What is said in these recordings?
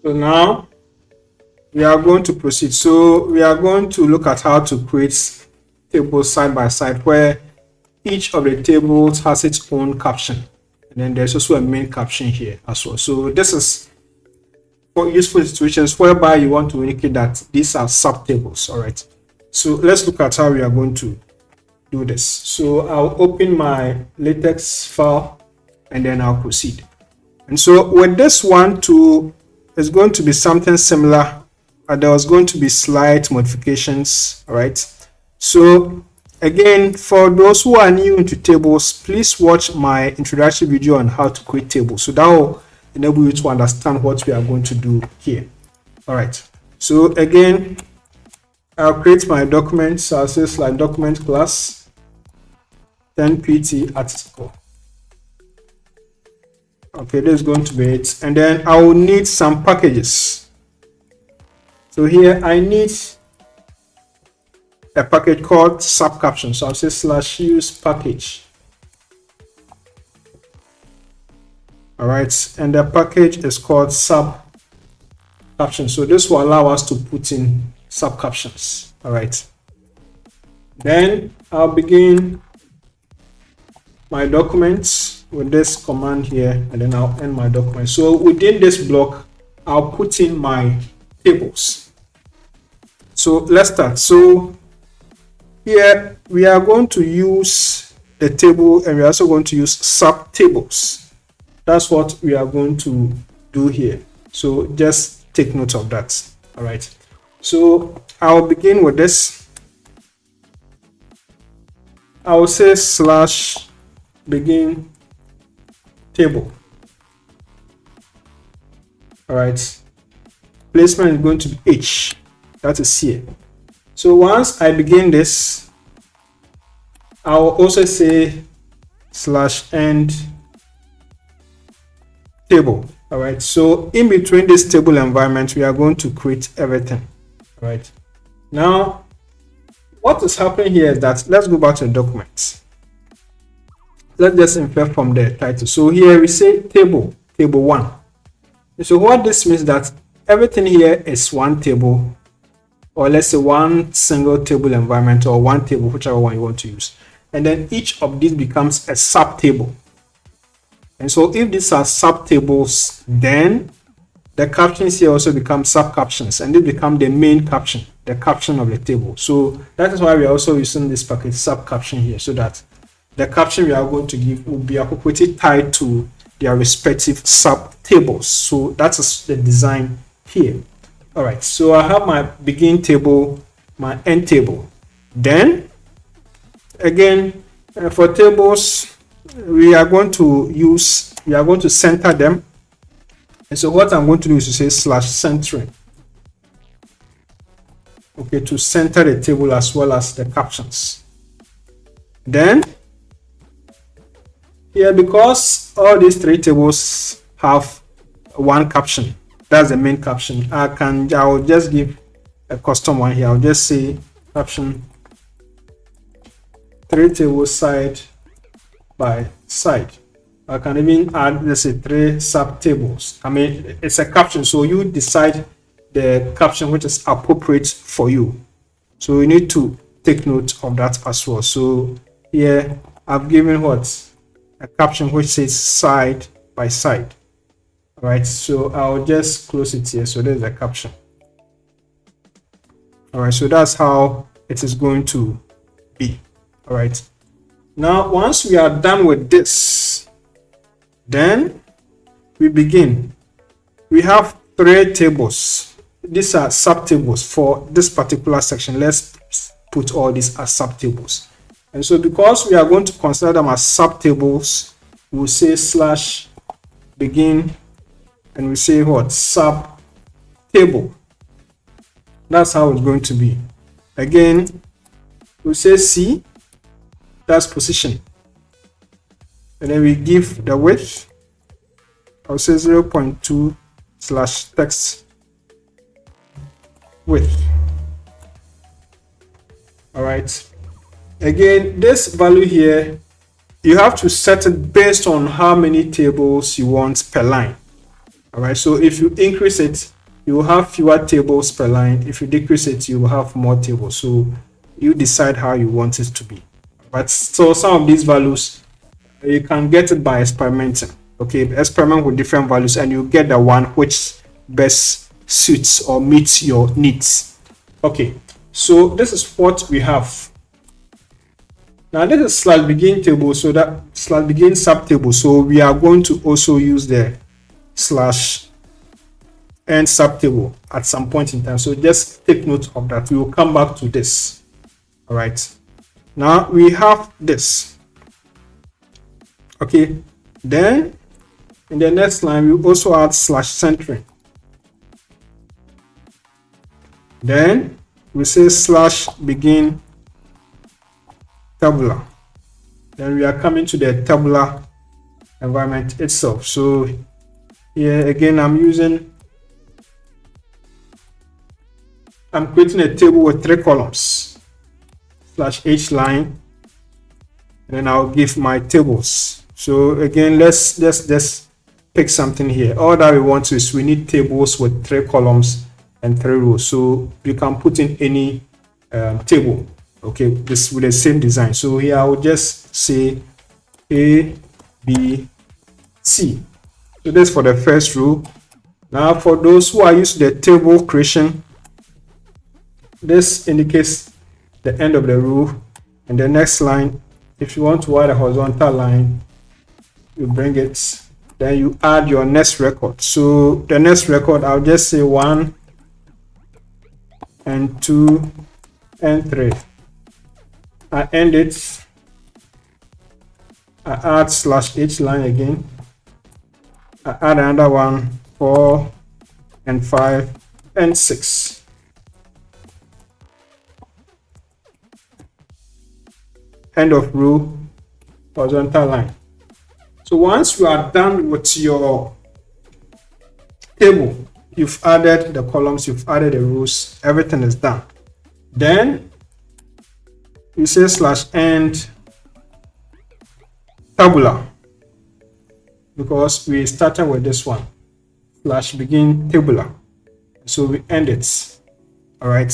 So now we are going to proceed. So we are going to look at how to create tables side by side where each of the tables has its own caption. And then there's also a main caption here as well. So this is for useful situations whereby you want to indicate that these are subtables. All right. So let's look at how we are going to do this. So I'll open my LaTeX file and then I'll proceed. And so with this one too, it's going to be something similar. There was going to be slight modifications. All right. So again, for those who are new into tables, please watch my introductory video on how to create tables. So that will enable you to understand what we are going to do here. All right. So again, I'll create my document. So I'll say slide document class 10pt article. Okay, this is going to be it. And then I will need some packages. So here I need a package called sub caption. So I'll say /use package. All right, and the package is called sub caption. So this will allow us to put in sub captions. All right, then I'll begin my document with this command here, and then I'll end my document. So within this block, I'll put in my tables. So let's start. So here we are going to use the table, and we're also going to use sub tables. That's what we are going to do here. So just take note of that. All right. So I'll begin with this. I will say /begin table. All right. Placement is going to be H. That is here. So once I begin this, I will also say /end table. All right. So in between this table environment, we are going to create everything. All right. Now, what is happening here is that let's go back to the document. Let's just infer from the title. So here we say table 1. So what this means that everything here is one table, or let's say one single table environment, or one table, whichever one you want to use. And then each of these becomes a sub table. And so if these are sub tables, then the captions here also become sub captions, and they become the main caption, the caption of the table. So that is why we are also using this package sub caption here, so that the caption we are going to give will be appropriately tied to their respective sub tables. So that is the design here. All right, so I have my begin table, my end table. Then again, for tables, we are going to center them. And so what I'm going to do is to say /centering. Okay, to center the table as well as the captions. Then here, because all these three tables have one caption, that's the main caption, I will just give a custom one here. I'll just say caption 3 tables side by side. I can even add, let's say, 3 sub tables. I mean, it's a caption, so you decide the caption which is appropriate for you. So you need to take note of that as well. So here I've given what? A caption which says side by side. All right, so I'll just close it here. So there's a caption. All right, so that's how it is going to be. All right, now once we are done with this, then we begin. We have 3 tables. These are subtables for this particular section. Let's put all these as subtables. And so because we are going to consider them as subtables, we'll say /begin, and we say what? Sub table. That's how it's going to be. Again, we'll say C, that's position. And then we give the width. I'll say 0.2 /text width. All right. Again, this value here, you have to set it based on how many tables you want per line. All right, so if you increase it, you will have fewer tables per line. If you decrease it, you will have more tables. So you decide how you want it to be. But so some of these values, you can get it by experimenting. Okay, experiment with different values and you get the one which best suits or meets your needs. Okay, so this is what we have. Now this is slash begin table, so that slash begin sub table. So we are going to also use the slash end sub table at some point in time. So just take note of that. We will come back to this. All right. Now we have this. Okay. Then in the next line, we also add slash centering. Then we say slash begin tabular. Then we are coming to the tabular environment itself. So here again, I'm creating a table with 3 columns slash h line, and then I'll give my tables. So again, let's just pick something here. All that we want is we need tables with 3 columns and 3 rows. So you can put in any table. Okay, this with the same design. So here I will just say A, B, C. So that's for the first row. Now for those who are used to the table creation, this indicates the end of the row. And the next line, if you want to add a horizontal line, you bring it, then you add your next record. So the next record, I'll just say 1 and 2 and 3. I end it, I add slash h line again, I add another one, 4 and 5 and 6. End of row, horizontal line. So once you are done with your table, you've added the columns, you've added the rows, everything is done. Then you say slash end tabular, because we started with this one, slash begin tabular. So we end it. All right.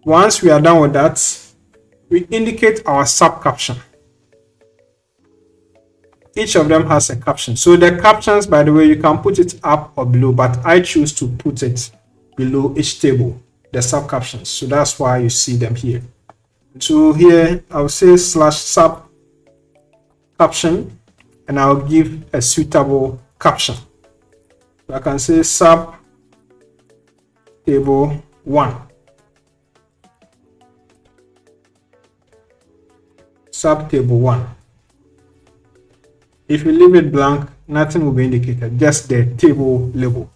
Once we are done with that, we indicate our sub caption. Each of them has a caption. So the captions, by the way, you can put it up or below, but I choose to put it below each table, the sub captions. So that's why you see them here. So here I'll say slash sub caption, and I'll give a suitable caption. So I can say sub table 1. Sub table 1. If you leave it blank, nothing will be indicated, just the table label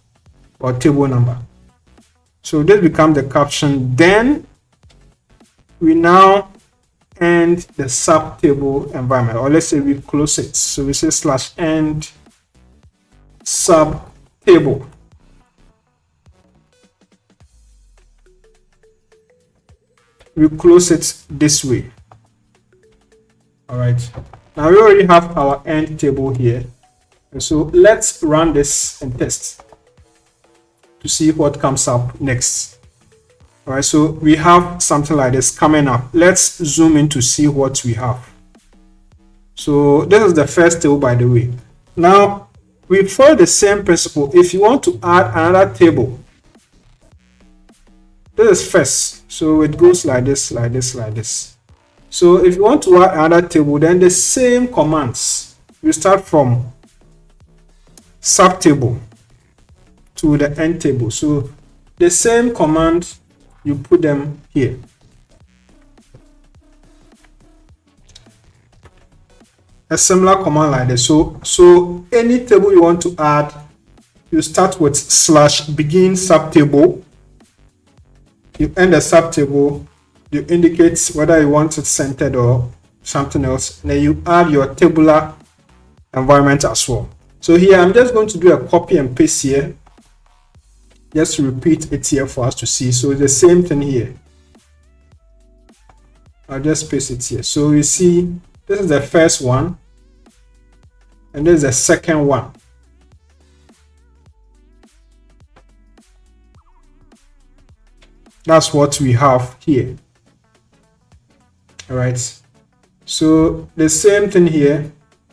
or table number. So this becomes the caption. Then we now end the sub table environment, or let's say we close it. So we say slash end sub table. We close it this way. All right. Now we already have our end table here. And so let's run this and test to see what comes up next. All right, so we have something like this coming up. Let's zoom in to see what we have. So this is the first table, by the way. Now we follow the same principle. If you want to add another table, this is first. So it goes like this, like this, like this. So if you want to add another table, then the same commands. You start from sub table to the end table. So the same command, you put them here. A similar command like this. So any table you want to add, you start with slash begin sub table. You end the sub table. You indicate whether you want it centered or something else. And then you add your tabular environment as well. So here I'm just going to do a copy and paste here. Just to repeat it here for us to see. So it's the same thing here. I'll just paste it here. So you see, this is the first one. And this is the second one. That's what we have here. All right. So the same thing here,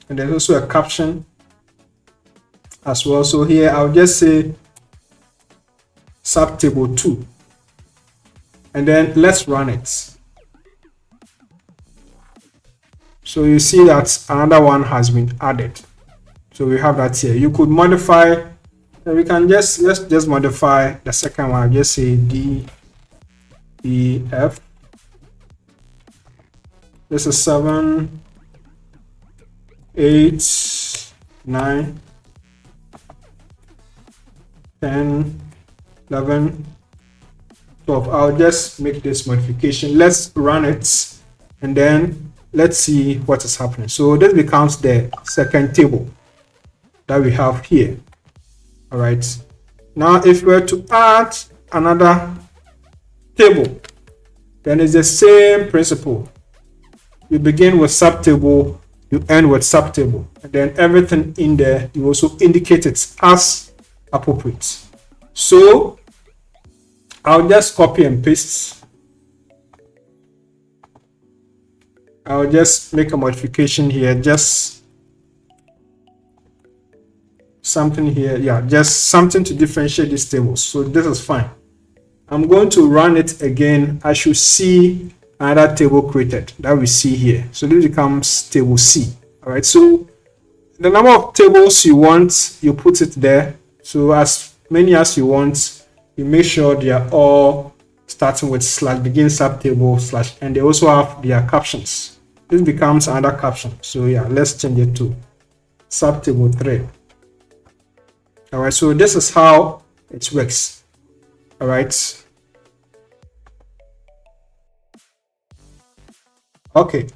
and there's also a caption as well. So here I'll just say subtable 2, and then let's run it. So you see that another one has been added. So we have that here. You could modify, we can let's just modify the second one. I'll just say D, E, F. This is 7, 8, 9, 10, 11, 12. I'll just make this modification. Let's run it, and then let's see what is happening. So this becomes the second table that we have here. All right. Now, if we were to add another table, then it's the same principle. You begin with subtable, you end with subtable, and then everything in there, you also indicate it as appropriate. So I'll just copy and paste. I'll just make a modification here, just something here. Yeah, just something to differentiate these tables. So this is fine. I'm going to run it again. I should see another table created that we see here. So this becomes table C. All right. So the number of tables you want, you put it there. So as many as you want, you make sure they are all starting with / begin subtable / and they also have their captions. This becomes another caption. So yeah, let's change it to subtable 3. All right, so this is how it works. All right. Okay,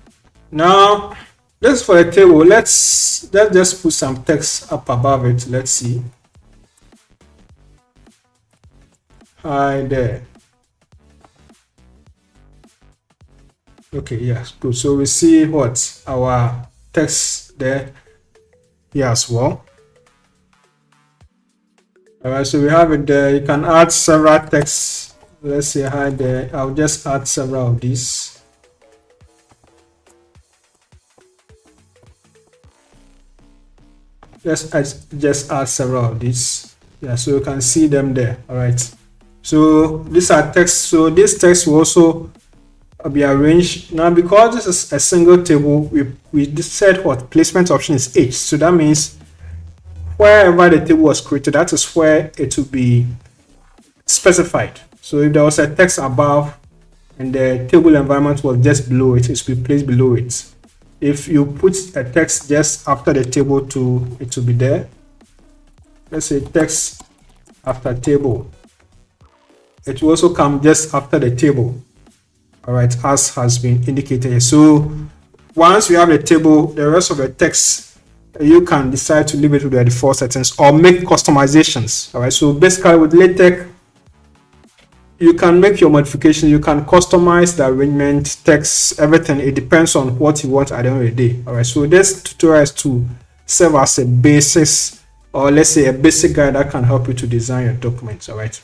now this is for the table. Let's just put some text up above it. Let's see. Hi there. Okay, yes, good. So we see what our text there here as well. All right, so we have it there. You can add several texts. Let's say hi there. I'll just add several of these. Just add several of these. Yeah, so you can see them there. All right. So these are text. So this text will also be arranged. Now, because this is a single table, we said what placement option is H. So that means wherever the table was created, that is where it will be specified. So if there was a text above and the table environment was just below it, it will be placed below it. If you put a text just after the table to it will be there. Let's say text after table. It will also come just after the table. All right, as has been indicated. So once you have the table, the rest of the text, you can decide to leave it with the default settings or make customizations. All right, so basically with LaTeX, you can make your modifications, you can customize the arrangement, text, everything. It depends on what you want at the end of the day. All right, so this tutorial is to serve as a basis, or let's say a basic guide that can help you to design your documents. All right.